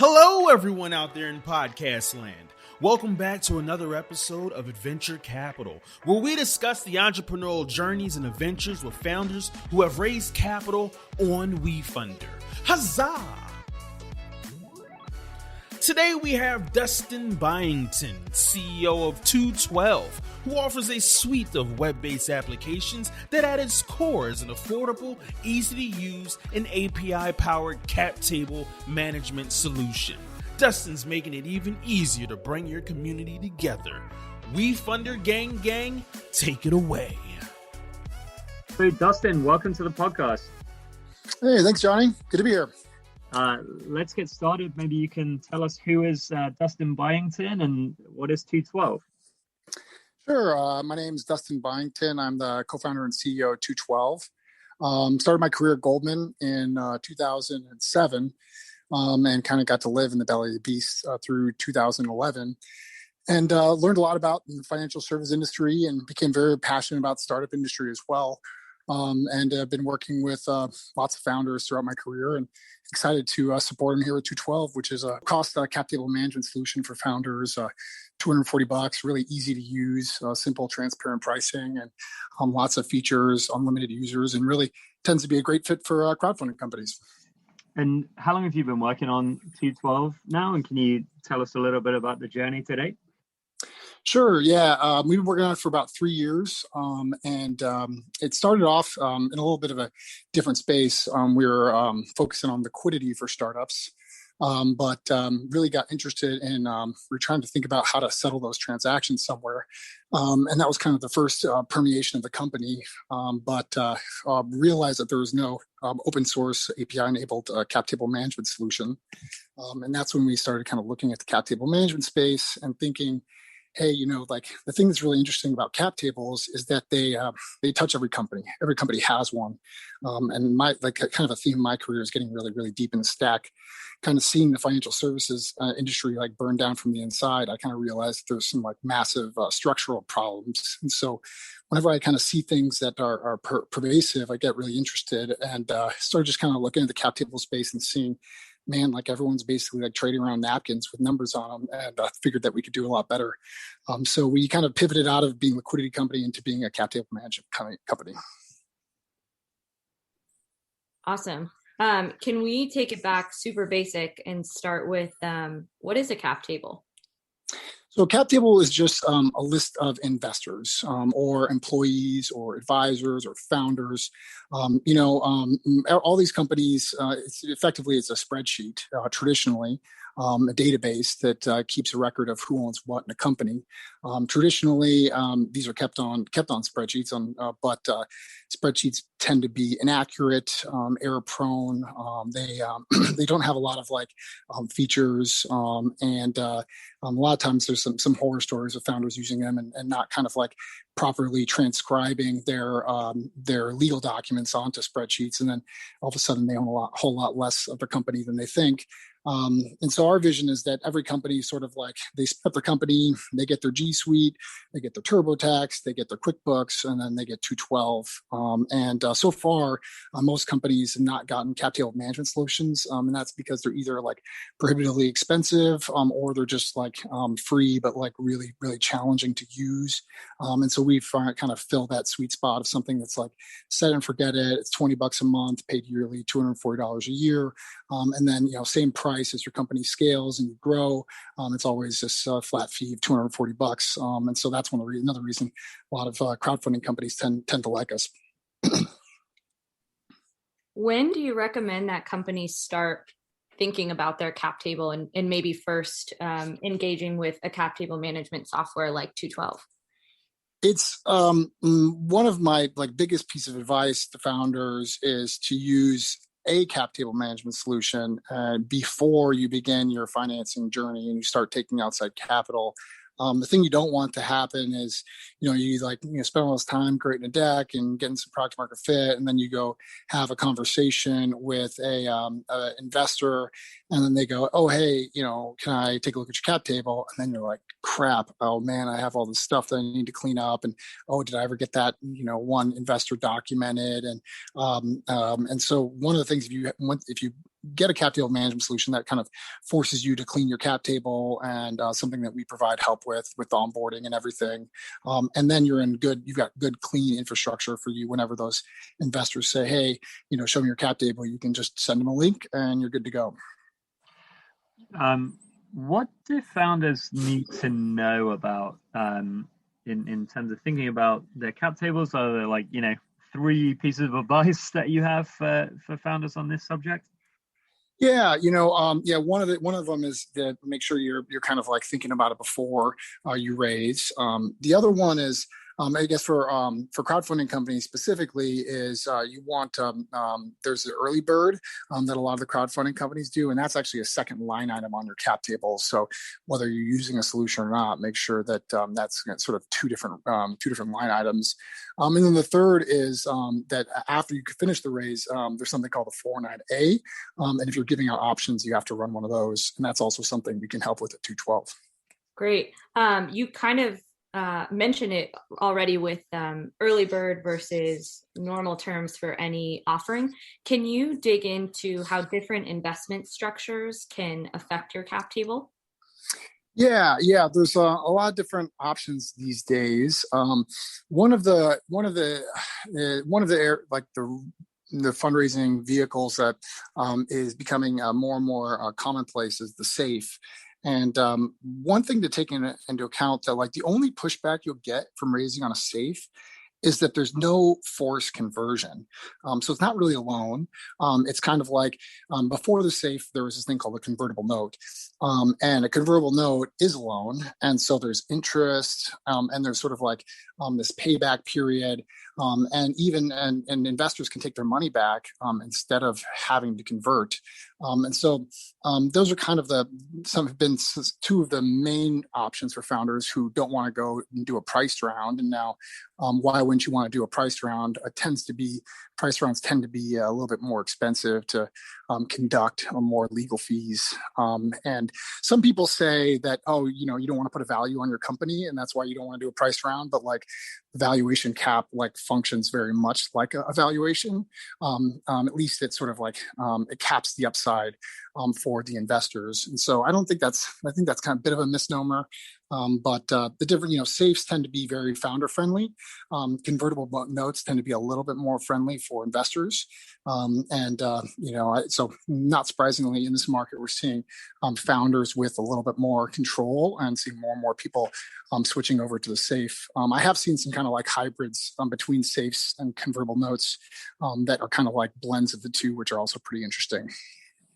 Hello, everyone out there in podcast land. Welcome back to another episode of Adventure Capital, where we discuss the entrepreneurial journeys and adventures with founders who have raised capital on WeFunder. Huzzah! Today we have Dustin Byington, CEO of 212, who offers a suite of web-based applications that at its core is an affordable, easy-to-use, and API-powered cap table management solution. Dustin's making it even easier to bring your community together. WeFunder gang, take it away. So Dustin, welcome to the podcast. Hey, thanks, Jonny. Good to be here. Let's get started. Maybe you can tell us who is Dustin Byington and what is 212? Sure. My name is Dustin Byington. I'm the co-founder and CEO of 212. Started my career at Goldman in 2007 and kind of got to live in the belly of the beast through 2011 and learned a lot about the financial service industry and became very passionate about the startup industry as well. And I've been working with lots of founders throughout my career and excited to support them here at 212, which is a cost cap table management solution for founders, $240, really easy to use, simple, transparent pricing, and lots of features, unlimited users, and really tends to be a great fit for crowdfunding companies. And how long have you been working on 212 now? And can you tell us a little bit about the journey today? Sure. Yeah. We've been working on it for about 3 years. And it started off in a little bit of a different space. We were focusing on liquidity for startups, but really got interested in we're trying to think about how to settle those transactions somewhere. And that was kind of the first permeation of the company. But realized that there was no open source API enabled cap table management solution. And that's when we started kind of looking at the cap table management space and thinking, hey, like the thing that's really interesting about cap tables is that they touch every company. Every company has one. And my kind of a theme of my career is getting really, really deep in the stack, kind of seeing the financial services industry like burn down from the inside. I kind of realized that there's some like massive structural problems. And so whenever I kind of see things that are pervasive, I get really interested and started just kind of looking at the cap table space and seeing, man, like everyone's basically like trading around napkins with numbers on them, and figured that we could do a lot better. So we kind of pivoted out of being a liquidity company into being a cap table management company. Awesome. Can we take it back super basic and start with what is a cap table? So a cap table is just a list of investors or employees or advisors or founders. All these companies, it's a spreadsheet traditionally, a database that keeps a record of who owns what in a company. Traditionally, these are kept on spreadsheets, but spreadsheets tend to be inaccurate, error prone. They don't have a lot of features, and a lot of times there's some horror stories of founders using them and not kind of like properly transcribing their legal documents onto spreadsheets, and then all of a sudden they own a whole lot less of their company than they think. And so our vision is that every company sort of like they split their company, they get their G Suite, they get their TurboTax, they get their QuickBooks, and then they get 212. So far, most companies have not gotten cap table management solutions, and that's because they're either like prohibitively expensive or they're just like free but like really, really challenging to use. And so we've kind of filled that sweet spot of something that's like set and forget it. It's $20 a month, paid yearly, $240 a year, and then same price as your company scales and you grow. It's always just a flat fee of $240. And so that's another reason a lot of crowdfunding companies tend to like us. When do you recommend that companies start thinking about their cap table and maybe first engaging with a cap table management software like 212? It's one of my biggest piece of advice to founders is to use a cap table management solution before you begin your financing journey and you start taking outside capital. The thing you don't want to happen is, you spend all this time creating a deck and getting some product market fit, and then you go have a conversation with a investor, and then they go, "Oh, hey, can I take a look at your cap table?" And then you're like, "Crap! Oh man, I have all this stuff that I need to clean up." And oh, did I ever get that one investor documented? And so one of the things if you get a cap table management solution that kind of forces you to clean your cap table, and something that we provide help with onboarding and everything. And then you've got good, clean infrastructure for you whenever those investors say, hey, show me your cap table. You can just send them a link and you're good to go. What do founders need to know about in terms of thinking about their cap tables? Are there like, 3 pieces of advice that you have for founders on this subject? Yeah, one of them is to make sure you're kind of like thinking about it before you raise. The other one is, I guess for crowdfunding companies specifically, is you want there's the early bird that a lot of the crowdfunding companies do, and that's actually a second line item on your cap table. So whether you're using a solution or not, make sure that that's sort of two different line items. And then the third is that after you finish the raise, there's something called the 409A, and if you're giving out options, you have to run one of those, and that's also something we can help with at 212. Great. You kind of mentioned it already with early bird versus normal terms for any offering. Can you dig into how different investment structures can affect your cap table? Yeah. There's a lot of different options these days. One of the fundraising vehicles that is becoming more and more commonplace is the SAFE. And one thing to take into account, that like the only pushback you'll get from raising on a SAFE is that there's no forced conversion. So it's not really a loan. It's kind of like before the SAFE, there was this thing called a convertible note. And a convertible note is a loan. And so there's interest, and there's sort of like this payback period. And investors can take their money back instead of having to convert. And so those are kind of have been 2 of the main options for founders who don't want to go and do a priced round. And now, why wouldn't you want to do a priced round? Price rounds tend to be a little bit more expensive to conduct, more legal fees. And some people say that, you don't want to put a value on your company, and that's why you don't want to do a price round. But like the valuation cap functions very much like a valuation. At least it's sort of like it caps the upside for the investors. And so I think that's kind of a bit of a misnomer. But the different, SAFEs tend to be very founder friendly. Convertible notes tend to be a little bit more friendly for investors. So not surprisingly, in this market, we're seeing founders with a little bit more control and seeing more and more people switching over to the SAFE. I have seen some kind of like hybrids between SAFEs and convertible notes that are kind of like blends of the two, which are also pretty interesting.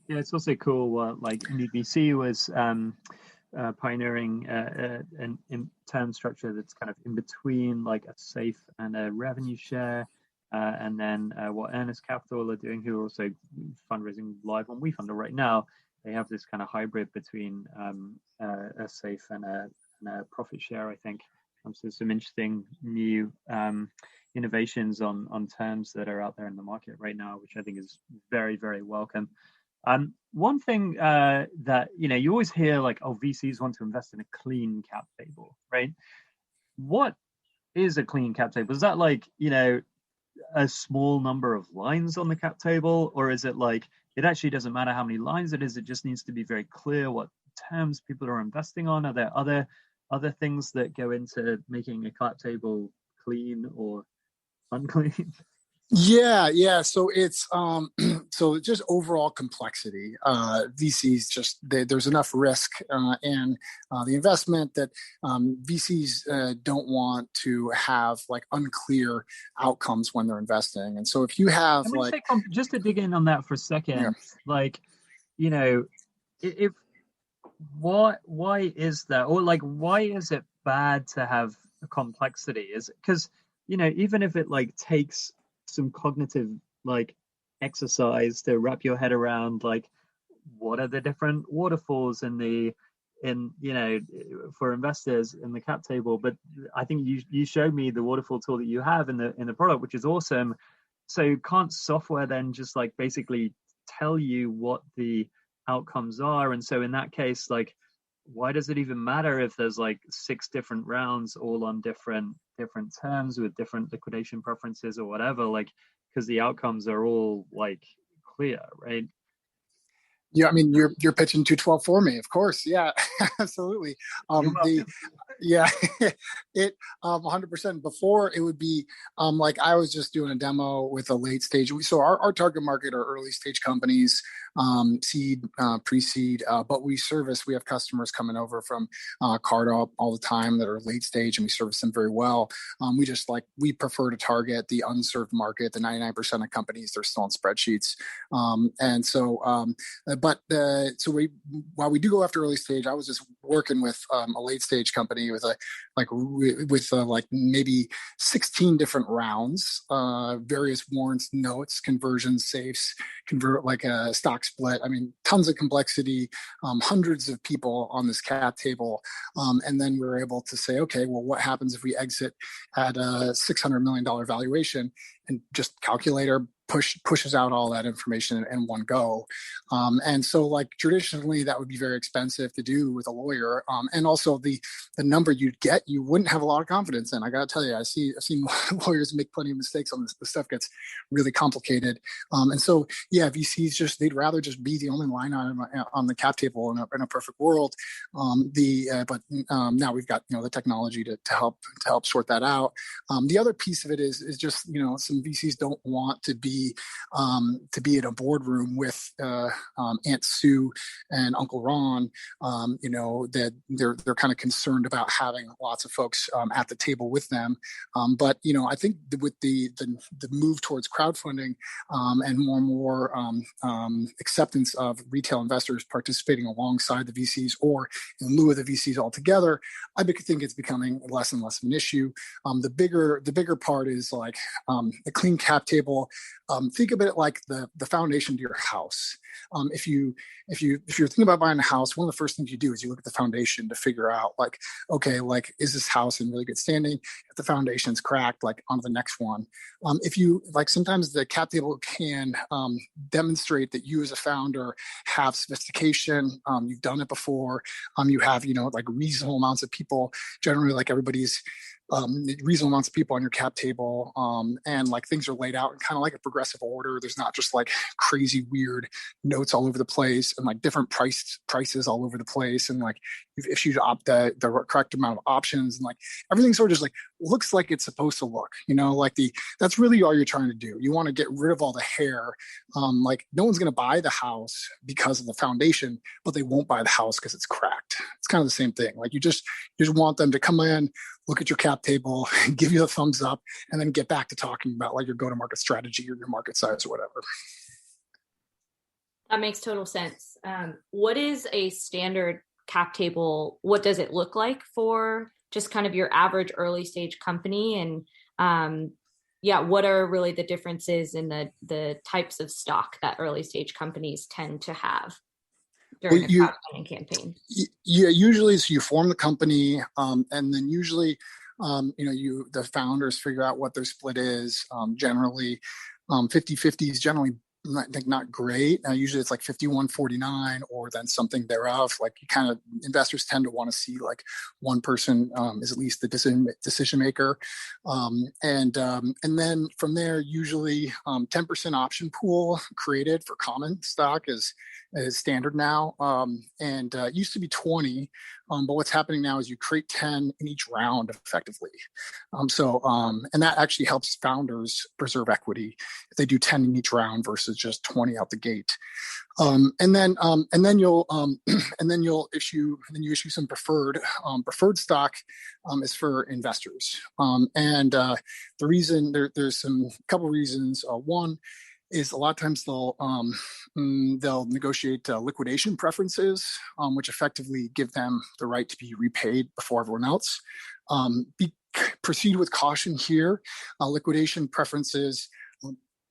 Yeah, it's also cool. Like NBC was pioneering an term structure that's kind of in between like a SAFE and a revenue share. And then what Earnest Capital are doing, who are also fundraising live on WeFunder right now, they have this kind of hybrid between a SAFE and a profit share, I think. So some interesting new innovations on terms that are out there in the market right now, which I think is very, very welcome. One thing that, you always hear like, VCs want to invest in a clean cap table, right? What is a clean cap table? Is that like, a small number of lines on the cap table, or is it like it actually doesn't matter how many lines it is, it just needs to be very clear what terms people are investing on? Are there other things that go into making a cap table clean or unclean? Yeah. So it's so just overall complexity. VCs there's enough risk in the investment that VCs don't want to have like unclear outcomes when they're investing. And so if you have just to dig in on that for a second, like, if why is that, or like why is it bad to have a complexity? Is it because even if it like takes some cognitive like exercise to wrap your head around like what are the different waterfalls for investors in the cap table, but I think you showed me the waterfall tool that you have in the product, which is awesome. So can't software then just like basically tell you what the outcomes are? And so in that case, like, why does it even matter if there's like 6 different rounds all on different terms with different liquidation preferences or whatever, like, because the outcomes are all like clear, right? Yeah, I mean, you're pitching 212 for me, of course. Yeah, absolutely. The Yeah, it 100%. Before it would be like I was just doing a demo with a late stage. So our target market are early stage companies, seed, pre-seed, but we have customers coming over from card all the time that are late stage, and we service them very well. We prefer to target the unserved market, the 99% of companies they're still on spreadsheets, and so while we do go after early stage, I was just working with a late stage company with maybe 16 different rounds, various warrants, notes, conversions, safes, convert like a stock split. I mean, tons of complexity, hundreds of people on this cap table, and then we were able to say, okay, well, what happens if we exit at a $600 million valuation? And just calculator pushes out all that information in one go. And so like traditionally that would be very expensive to do with a lawyer. And also the number you'd get, you wouldn't have a lot of confidence in. I got to tell you, I've seen lawyers make plenty of mistakes on this. The stuff gets really complicated. And so, yeah, VCs they'd rather just be the only line item on the cap table in a perfect world. But now we've got, the technology to help sort that out. The other piece of it is just, some VCs don't want to be in a boardroom with Aunt Sue and Uncle Ron. That they're kind of concerned about having lots of folks at the table with them. But I think with the move towards crowdfunding and more acceptance of retail investors participating alongside the VCs or in lieu of the VCs altogether, I think it's becoming less and less of an issue. The bigger part is like a clean cap table. Think of it like the foundation to your house. If you're thinking about buying a house, one of the first things you do is you look at the foundation to figure out like, okay, like is this house in really good standing? If the foundation's cracked, like on to the next one. If you like, sometimes the cap table can demonstrate that you as a founder have sophistication. You've done it before. You have like reasonable amounts of people. Generally, like everybody's reasonable amounts of people on your cap table, and like things are laid out in kind of like a progressive order. There's not just like crazy weird notes all over the place and like different prices all over the place, and like if you opt the correct amount of options, and like everything sort of just like looks like it's supposed to look, that's really all you're trying to do. You want to get rid of all the hair. Like no one's going to buy the house because of the foundation, but they won't buy the house because it's cracked. It's kind of the same thing. Like you just want them to come in, look at your cap table, give you a thumbs up, and then get back to talking about like your go-to-market strategy or your market size or whatever. That makes total sense. What is a standard cap table? What does it look like for just kind of your average early stage company? And what are really the differences in the types of stock that early stage companies tend to have during a crowdfunding campaign? Yeah, usually so you form the company, and then usually the founders figure out what their split is. Generally 50-50 is generally not great. Usually it's like 51-49 or then something thereof. Like investors tend to want to see like one person is at least the decision maker. And then from there, usually 10% option pool created for common stock is standard now. And it used to be 20. But what's happening now is you create 10 in each round effectively. And that actually helps founders preserve equity if they do 10 in each round versus just 20 out the gate. And then you'll issue some preferred stock is for investors. And the reason there's a couple reasons. One is a lot of times they'll negotiate liquidation preferences, which effectively give them the right to be repaid before everyone else. Proceed with caution here. Liquidation preferences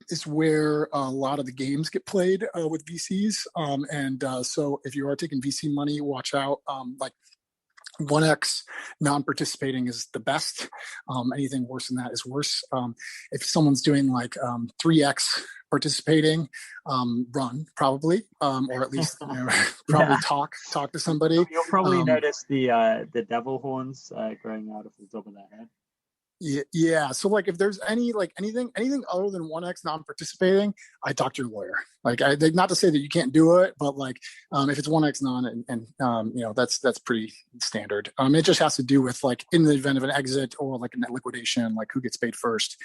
is where a lot of the games get played with VCs. So if you are taking VC money, watch out. Like 1x non-participating is the best. Anything worse than that is worse. If someone's doing like 3x participating, run probably, or at least probably talk to somebody. You'll probably notice the devil horns growing out of the top of their head. Yeah. So like if there's anything other than 1x non-participating, I talk to your lawyer. Like not to say that you can't do it, but like if it's 1x non and that's pretty standard. It just has to do with like in the event of an exit or like a net liquidation, like who gets paid first.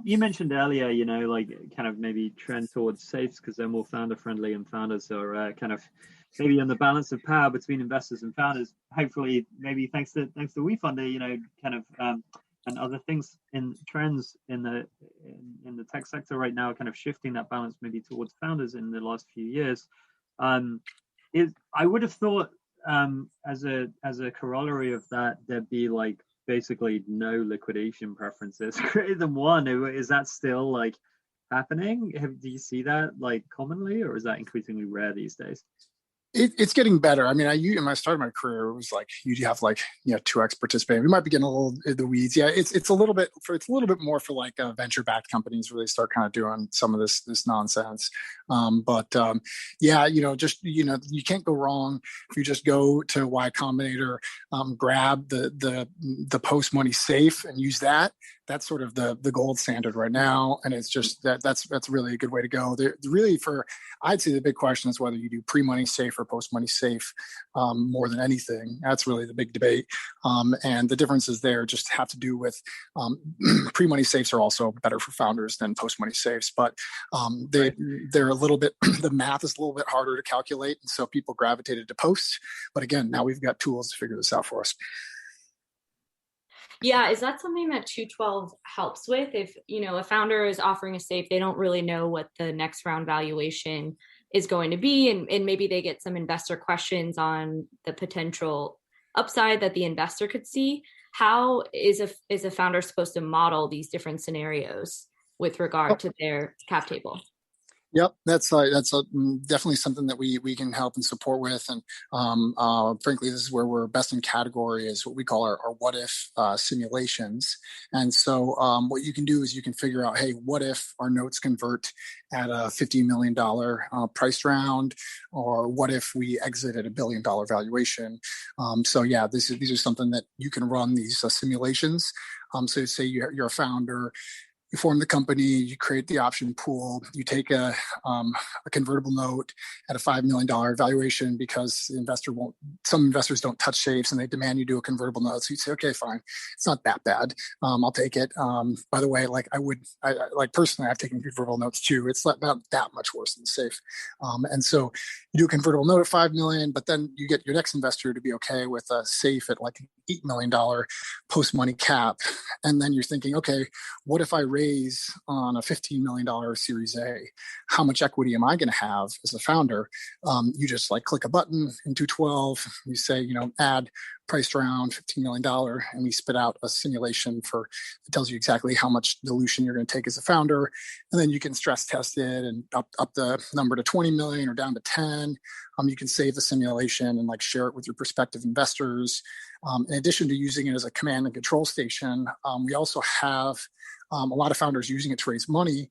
You mentioned earlier, like kind of maybe trend towards safes because they're more founder friendly and founders are kind of maybe on the balance of power between investors and founders. Hopefully, maybe thanks to WeFunder, kind of and other things in trends in the tech sector right now, kind of shifting that balance maybe towards founders in the last few years. I would have thought as a corollary of that, there'd be like basically no liquidation preferences greater than one. Is that still like happening? Do you see that like commonly, or is that increasingly rare these days? It's getting better. I mean, when I started my career, it was like you'd have like 2x participating. We might be getting a little in the weeds. Yeah, it's a little bit more for like venture-backed companies where they start kind of doing some of this nonsense. Yeah, you can't go wrong if you just go to Y Combinator, grab the post money safe and use that. That's sort of the gold standard right now, and it's just that's really a good way to go. I'd say the big question is whether you do pre-money safe or post-money safe more than anything. That's really the big debate, and the differences there just have to do with pre-money safes are also better for founders than post-money safes, but they're a little bit the math is a little bit harder to calculate, and so people gravitated to post. But again, now we've got tools to figure this out for us. Yeah, is that something that 212 helps with? If, a founder is offering a safe, they don't really know what the next round valuation is going to be. And maybe they get some investor questions on the potential upside that the investor could see. How is a founder supposed to model these different scenarios with regard to their cap table? Yep, that's definitely something that we can help and support with, and frankly, this is where we're best in category is what we call our what if simulations. And so, what you can do is you can figure out, hey, what if our notes convert at a $50 million price round, or what if we exit at $1 billion valuation? So yeah, these are something that you can run these simulations. So say you're a founder. You form the company, you create the option pool, you take a convertible note at a $5 million valuation because some investors don't touch safes and they demand you do a convertible note. So you say, okay, fine. It's not that bad. I'll take it. By the way, personally, I've taken convertible notes too. It's not that much worse than safe. And so you do a convertible note at $5 million, but then you get your next investor to be okay with a safe at like $8 million post-money cap. And then you're thinking, okay, what if I raise on a $15 million Series A? How much equity am I going to have as a founder? You just like click a button in 212. You say, add priced around $15 million, and we spit out a simulation it tells you exactly how much dilution you're going to take as a founder. And then you can stress test it and up the number to 20 million or down to 10. You can save the simulation and like share it with your prospective investors. In addition to using it as a command and control station, we also have a lot of founders using it to raise money.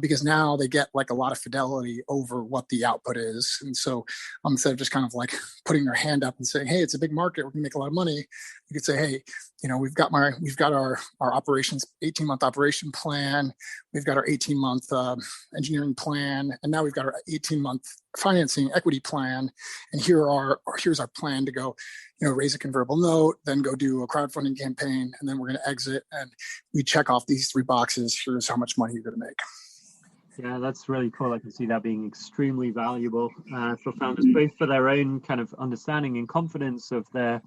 Because now they get like a lot of fidelity over what the output is. And so instead of just kind of like putting their hand up and saying, hey, it's a big market, we're gonna make a lot of money, you could say, hey, we've got our operations 18-month operation plan, we've got our 18-month engineering plan, and now we've got our 18-month financing equity plan, and here's our plan to go raise a convertible note, then go do a crowdfunding campaign, and then we're going to exit, and we check off these 3 boxes. Here's how much money you're going to make. Yeah, that's really cool. I can see that being extremely valuable for founders, both for their own kind of understanding and confidence of their,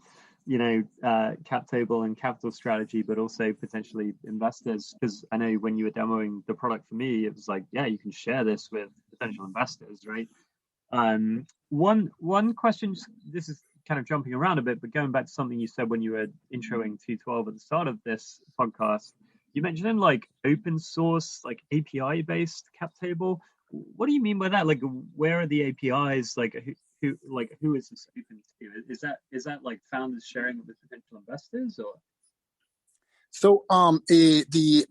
cap table and capital strategy, but also potentially investors. Because I know when you were demoing the product for me, it was like, yeah, you can share this with potential investors, right? One question, this is kind of jumping around a bit, but going back to something you said when you were introing 212 at the start of this podcast. You mentioned like open source, like API based cap table. What do you mean by that? Like, where are the APIs? Like, who is this open to? Is that like founders sharing with potential investors, or? So the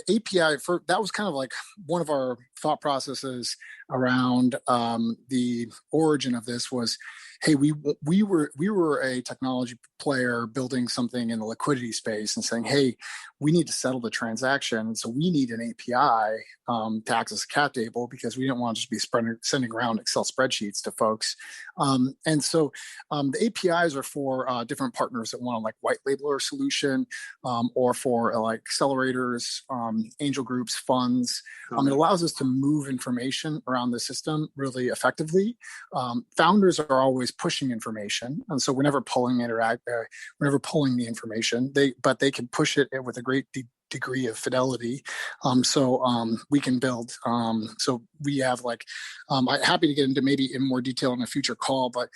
API that was kind of like one of our thought processes around the origin of this was, hey, we were a technology player building something in the liquidity space and saying, hey, we need to settle the transaction, so we need an API to access a cap table because we didn't want to just be sending around Excel spreadsheets to folks. And so the APIs are for different partners that want to like white label our solution, or for like accelerators, angel groups, funds. It allows us to move information around the system really effectively. Founders are always pushing information, and so we're never pulling we're never pulling the information. But they can push it with a great degree of fidelity. So we can build. So we have like, I'm happy to get into maybe in more detail in a future call, but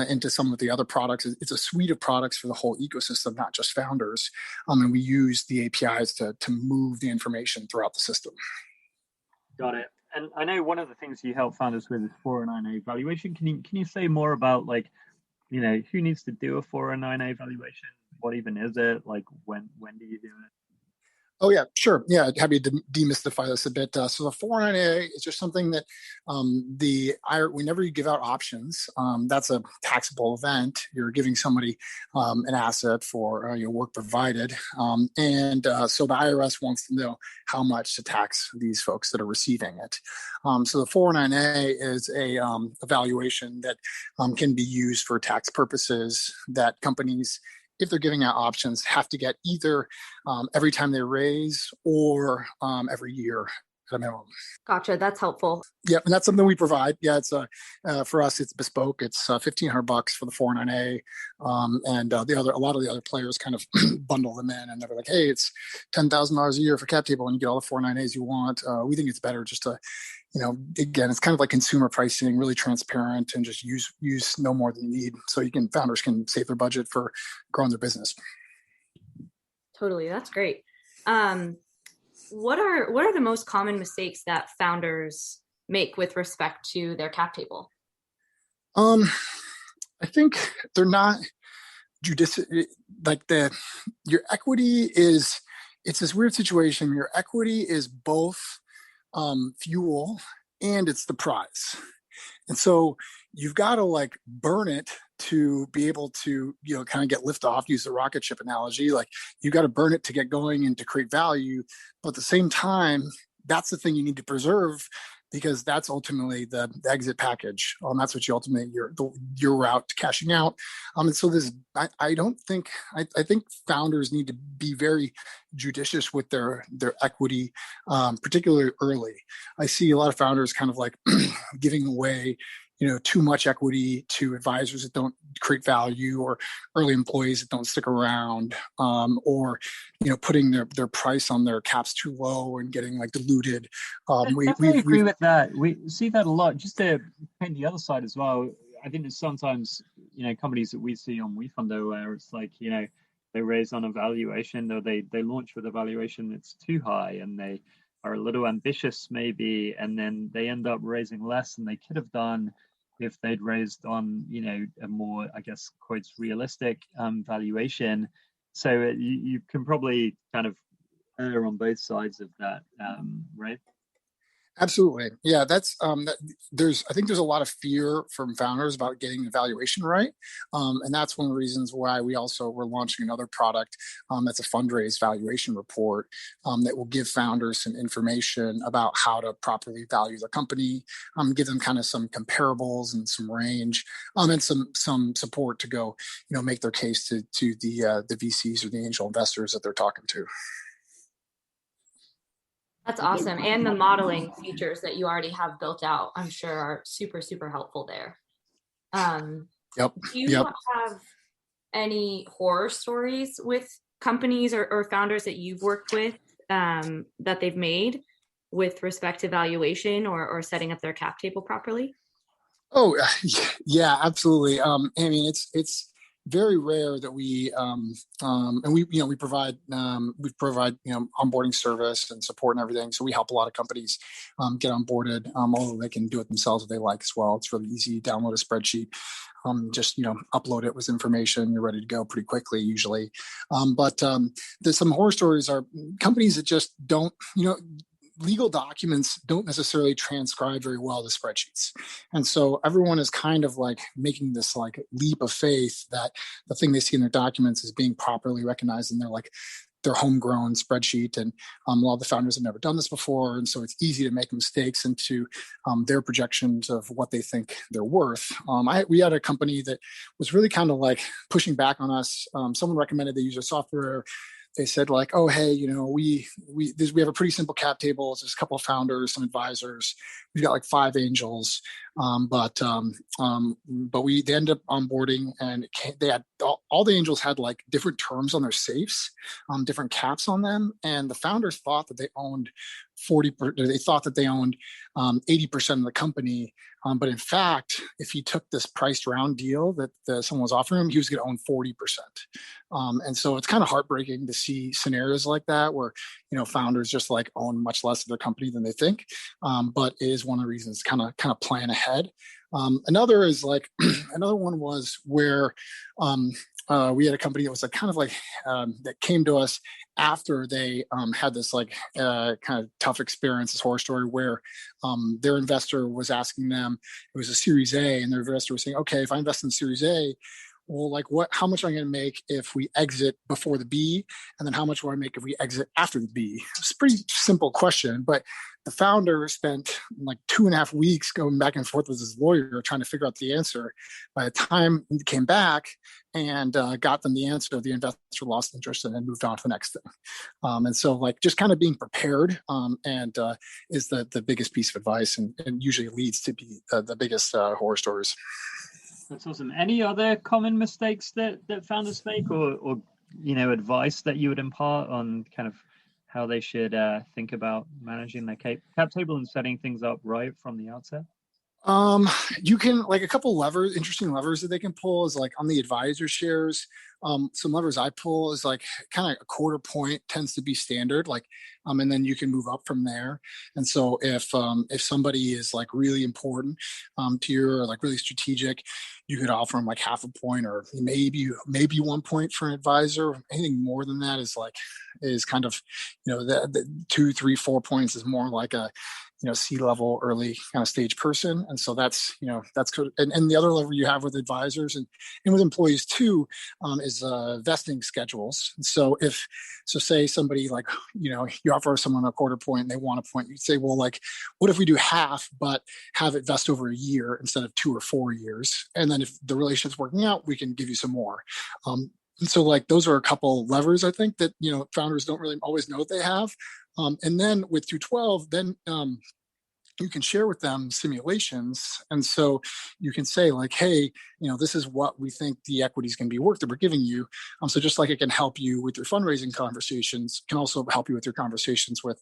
into some of the other products. It's a suite of products for the whole ecosystem, not just founders. And we use the APIs to move the information throughout the system. Got it. And I know one of the things you help founders with is 409A valuation. Can you say more about like, who needs to do a 409A valuation? What even is it? Like when do you do it? Oh, yeah, sure. Yeah, happy to demystify this a bit. So the 409A is just something that whenever you give out options, that's a taxable event. You're giving somebody an asset for your work provided. So the IRS wants to know how much to tax these folks that are receiving it. So the 409A is a valuation that can be used for tax purposes that companies, if they're giving out options, have to get either every time they raise or every year at a minimum. Gotcha. That's helpful. Yeah, and that's something we provide. Yeah, it's for us, it's bespoke. It's $1,500 for the 409A, and a lot of the other players kind of bundle them in, and they're like, hey, it's $10,000 a year for cap table, and you get all the 409As you want. We think it's better just to, again, it's kind of like consumer pricing, really transparent, and just use no more than you need, so founders can save their budget for growing their business. Totally, that's great. What are the most common mistakes that founders make with respect to their cap table? I think they're not judicious. Like your equity it's this weird situation. Your equity is both fuel and it's the prize. And so you've got to like burn it to be able to, kind of get lift off, use the rocket ship analogy. Like you got to burn it to get going and to create value. But at the same time, that's the thing you need to preserve, because that's ultimately the exit package. That's what you ultimately, your route to cashing out. And so I think founders need to be very judicious with their equity, particularly early. I see a lot of founders kind of like giving away too much equity to advisors that don't create value, or early employees that don't stick around, or putting their price on their caps too low and getting like diluted. We agree with that. We see that a lot. Just to paint the other side as well, I think there's sometimes companies that we see on WeFunder where it's like they raise on a valuation, or they launch with a valuation that's too high, and they are a little ambitious maybe, and then they end up raising less than they could have done if they'd raised on a more, I guess, quotes, realistic valuation. So you can probably kind of err on both sides of that, right? Absolutely. Yeah, that's I think there's a lot of fear from founders about getting the valuation right. And that's one of the reasons why we're launching another product that's a fundraise valuation report that will give founders some information about how to properly value their company, give them kind of some comparables and some range, and some support to go, make their case to the VCs or the angel investors that they're talking to. That's awesome. And the modeling features that you already have built out, I'm sure, are super, super helpful there. Yep. Do you have any horror stories with companies or founders that you've worked with that they've made with respect to valuation or setting up their cap table properly? Oh, yeah, absolutely. I mean, it's very rare that we provide onboarding service and support and everything. So we help a lot of companies get onboarded, although they can do it themselves if they like as well. It's really easy. Download a spreadsheet, just upload it with information. You're ready to go pretty quickly usually. But there's some horror stories are companies that just don't legal documents don't necessarily transcribe very well to spreadsheets. And so everyone is kind of like making this like leap of faith that the thing they see in their documents is being properly recognized in their homegrown spreadsheet. And a lot of the founders have never done this before. And so it's easy to make mistakes into their projections of what they think they're worth. We had a company that was really kind of like pushing back on us. Someone recommended they use our software. They said like, oh, hey, we have a pretty simple cap table. It's just a couple of founders, some advisors. We've got like 5 angels, but they ended up onboarding, and they had all the angels had like different terms on their safes, different caps on them, and the founders thought that they owned 80% of the company. But in fact, if he took this priced round deal that someone was offering him, he was going to own 40%. And so it's kind of heartbreaking to see scenarios like that where, founders just like own much less of their company than they think. But it is one of the reasons kind of plan ahead. Another is like, another one was where we had a company that was like kind of like that came to us after they had this like kind of tough experience, this horror story where their investor was asking them, it was a Series A, and their investor was saying, okay, if I invest in Series A, well, like how much am I going to make if we exit before the B? And then how much will I make if we exit after the B? It's a pretty simple question, but the founder spent like 2.5 weeks going back and forth with his lawyer trying to figure out the answer. By the time he came back and got them the answer, the investor lost interest and then moved on to the next thing. And so like just kind of being prepared is the biggest piece of advice, and usually leads to be the biggest horror stories. That's awesome. Any other common mistakes that founders make, or advice that you would impart on kind of how they should think about managing their cap table and setting things up right from the outset? You can like a couple interesting levers that they can pull is like on the advisor shares. Some levers I pull is like kind of a 1/4 point tends to be standard, like, and then you can move up from there. And so if somebody is like really important to you, or like really strategic, you could offer them like 1/2 point, or maybe 1 point for an advisor. Anything more than that is kind of, the 2, 3, 4 points is more like a C-level early kind of stage person. And so that's good. And the other lever you have with advisors and with employees too, is vesting schedules. And so say somebody like, you offer someone a 1/4 point and they want a point, you'd say, well, like, what if we do half, but have it vest over a year instead of 2 or 4 years? And then if the relationship's working out, we can give you some more. And so like, those are a couple levers, I think, that, founders don't really always know that they have. And then with 212, then you can share with them simulations. And so you can say like, hey, this is what we think the equity is going to be worth that we're giving you. So just like it can help you with your fundraising conversations, it can also help you with your conversations with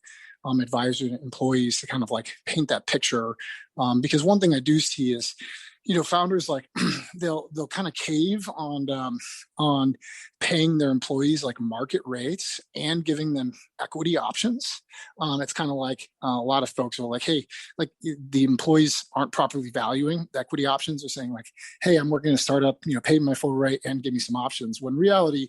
advisors and employees to kind of like paint that picture. Because one thing I do see is, founders like they'll kind of cave on paying their employees like market rates and giving them equity options. It's kind of like a lot of folks are like, hey, like the employees aren't properly valuing the equity options. They're saying like, hey, I'm working in a startup, pay my full rate and give me some options. When in reality,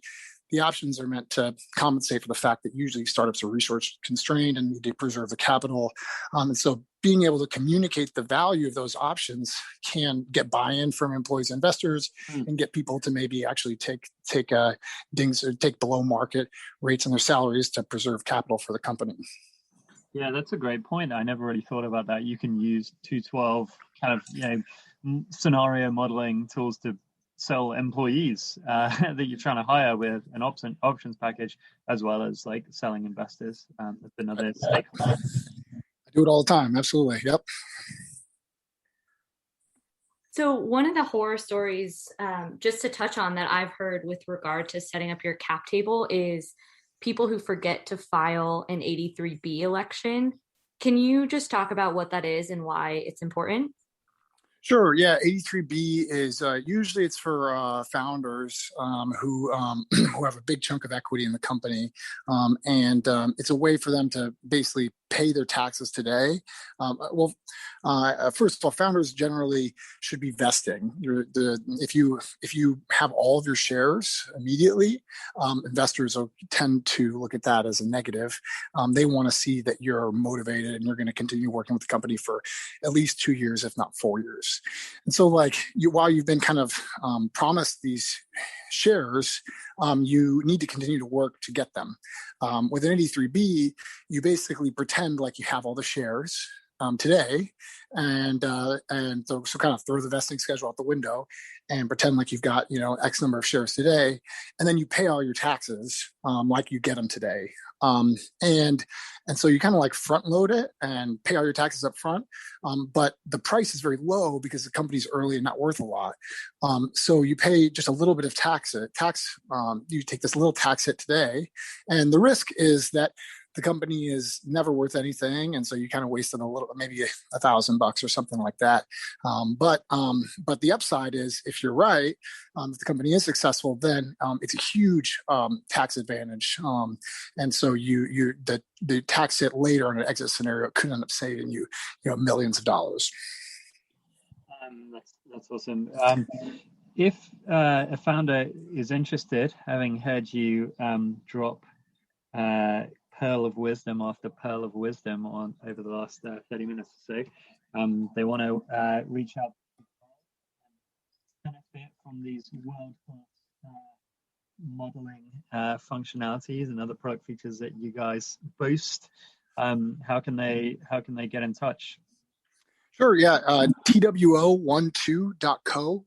the options are meant to compensate for the fact that usually startups are resource constrained and need to preserve the capital. And so being able to communicate the value of those options can get buy-in from employees and investors and get people to maybe actually take dings or take below market rates on their salaries to preserve capital for the company. Yeah, that's a great point. I never really thought about that. You can use 212 kind of scenario modeling tools to sell employees that you're trying to hire with an options package, as well as like selling investors. That's another stakeholder. I do it all the time. Absolutely. Yep. So one of the horror stories, just to touch on, that I've heard with regard to setting up your cap table is people who forget to file an 83B election. Can you just talk about what that is and why it's important? Sure. Yeah. 83B is usually it's for founders who have a big chunk of equity in the company, and it's a way for them to basically pay their taxes today. First of all, founders generally should be vesting. If you have all of your shares immediately, investors tend to look at that as a negative. They want to see that you're motivated and you're going to continue working with the company for at least 2 years, if not 4 years. And so, while you've been kind of promised these shares, you need to continue to work to get them. With an 83B, you basically pretend like you have all the shares today, and so kind of throw the vesting schedule out the window and pretend like you've got X number of shares today, and then you pay all your taxes like you get them today. And so you kind of like front load it and pay all your taxes up front. But the price is very low because the company's early and not worth a lot. So you pay just a little bit of tax. You take this little tax hit today, and the risk is that the company is never worth anything, and so you kind of wasted maybe $1,000 or something like that. But the upside is, if you're right, if the company is successful, then it's a huge tax advantage, and so the tax hit later in an exit scenario could end up saving you millions of dollars. That's awesome. If a founder is interested, having heard you drop pearl of wisdom after pearl of wisdom over the last 30 minutes or so, they want to reach out and benefit from these world-class modeling functionalities and other product features that you guys boast, how can they get in touch? Sure. Yeah. TWO12.co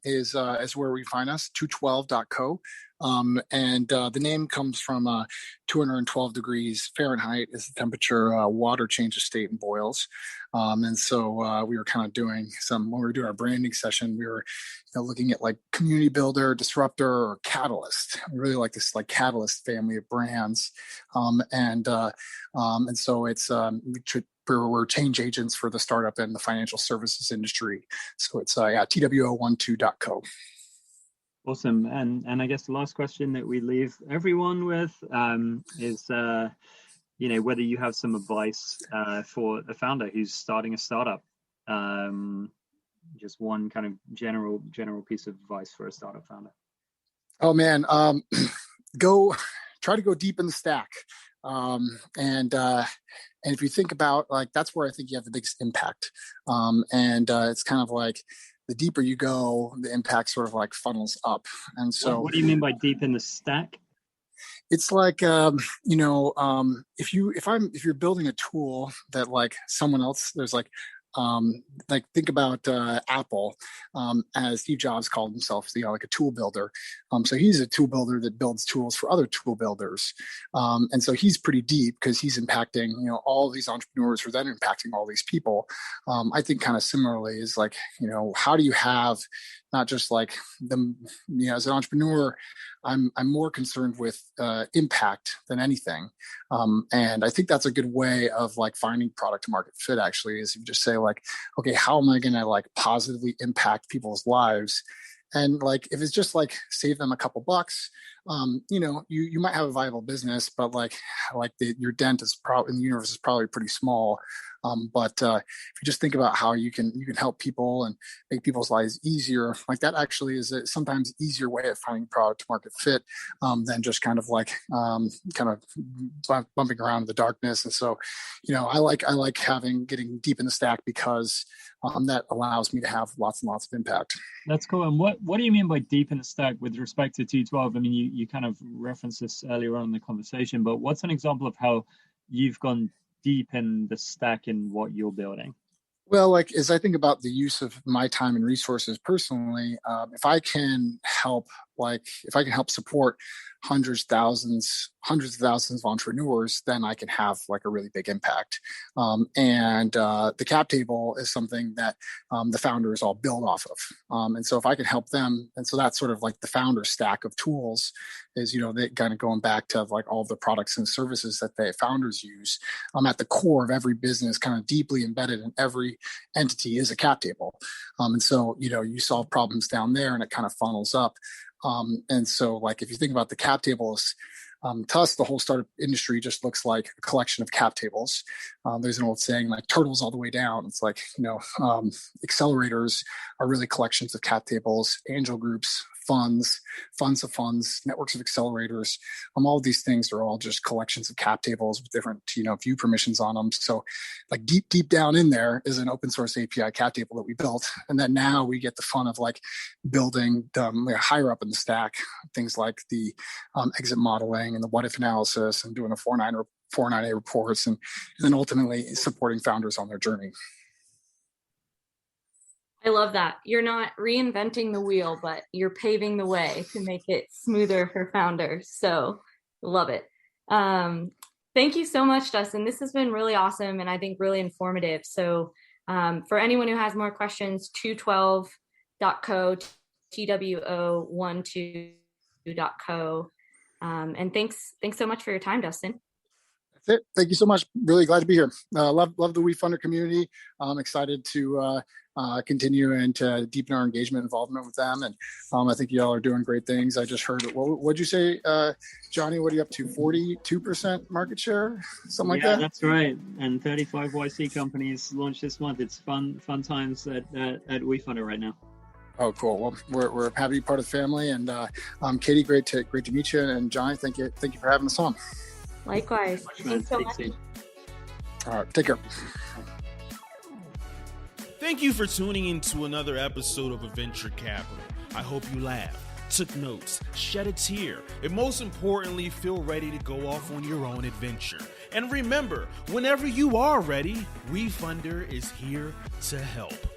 is where we find us. 212.co. And the name comes from 212 degrees Fahrenheit is the temperature. Water changes state and boils. And so we were kind of doing when we were doing our branding session, we were looking at like community builder, disruptor, or catalyst. We really like this catalyst family of brands. And so it's we're change agents for the startup and the financial services industry. So it's TWO12.co. Awesome. And I guess the last question that we leave everyone with is, whether you have some advice for a founder who's starting a startup. Just one kind of general piece of advice for a startup founder. Oh man, try to go deep in the stack. And if you think about that's where I think you have the biggest impact. It's kind of like the deeper you go, the impact sort of funnels up. And so, what do you mean by deep in the stack? It's like if you're building a tool that someone else, there's think about Apple, as Steve Jobs called himself, like a tool builder. So he's a tool builder that builds tools for other tool builders. And so he's pretty deep because he's impacting, all of these entrepreneurs who are then impacting all these people. I think kind of similarly is how do you have not just them, as an entrepreneur, I'm more concerned with impact than anything. And I think that's a good way of finding product market fit, actually, is you just say okay, how am I going to positively impact people's lives? And if it's just save them a couple bucks, you might have a viable business, but your dent is in the universe is probably pretty small. But if you just think about how you can help people and make people's lives easier, that actually is a sometimes easier way of finding product market fit than just kind of bumping around in the darkness. And so, I like getting deep in the stack because that allows me to have lots and lots of impact. That's cool. And what do you mean by deep in the stack with respect to 212? I mean, you kind of referenced this earlier on in the conversation, but what's an example of how you've gone deep in the stack in what you're building? Well, as I think about the use of my time and resources personally, if I can help support hundreds of thousands of entrepreneurs, then I can have like a really big impact. The cap table is something that the founders all build off of. And so if I can help them, and so that's sort of like the founder stack of tools is, they kind of going back to like all the products and services that the founders use. At the core of every business, kind of deeply embedded in every entity, is a cap table. And so, you solve problems down there and it kind of funnels up. And so like, if you think about the cap tables, to us, the whole startup industry just looks like a collection of cap tables. There's an old saying like turtles all the way down. It's like, accelerators are really collections of cap tables, angel groups, funds of funds, networks of accelerators. All of these things are all just collections of cap tables with different, view permissions on them. So like deep down in there is an open source API cap table that we built. And then now we get the fun of like building higher up in the stack, things like the exit modeling and the what if analysis and doing the 4.9A reports and then ultimately supporting founders on their journey. I love that. You're not reinventing the wheel, but you're paving the way to make it smoother for founders. So love it. Thank you so much, Dustin. This has been really awesome and I think really informative. So for anyone who has more questions, 212.co, TWO12.co. And thanks so much for your time, Dustin. That's it. Thank you so much. Really glad to be here. Love the WeFunder community. I'm excited to continue and to deepen our engagement and involvement with them. And I think y'all are doing great things. I just heard, what'd you say, Jonny, what are you up to? 42% market share? Something like that? Yeah, that's right. And 35 YC companies launched this month. It's fun times at WeFunder right now. Oh, cool. Well, we're happy to be part of the family. And Katie, great to meet you. And Jonny, thank you for having us on. Likewise. Thanks so much. All right, take care. Thank you for tuning in to another episode of Adventure Capital. I hope you laughed, took notes, shed a tear, and most importantly, feel ready to go off on your own adventure. And remember, whenever you are ready, WeFunder is here to help.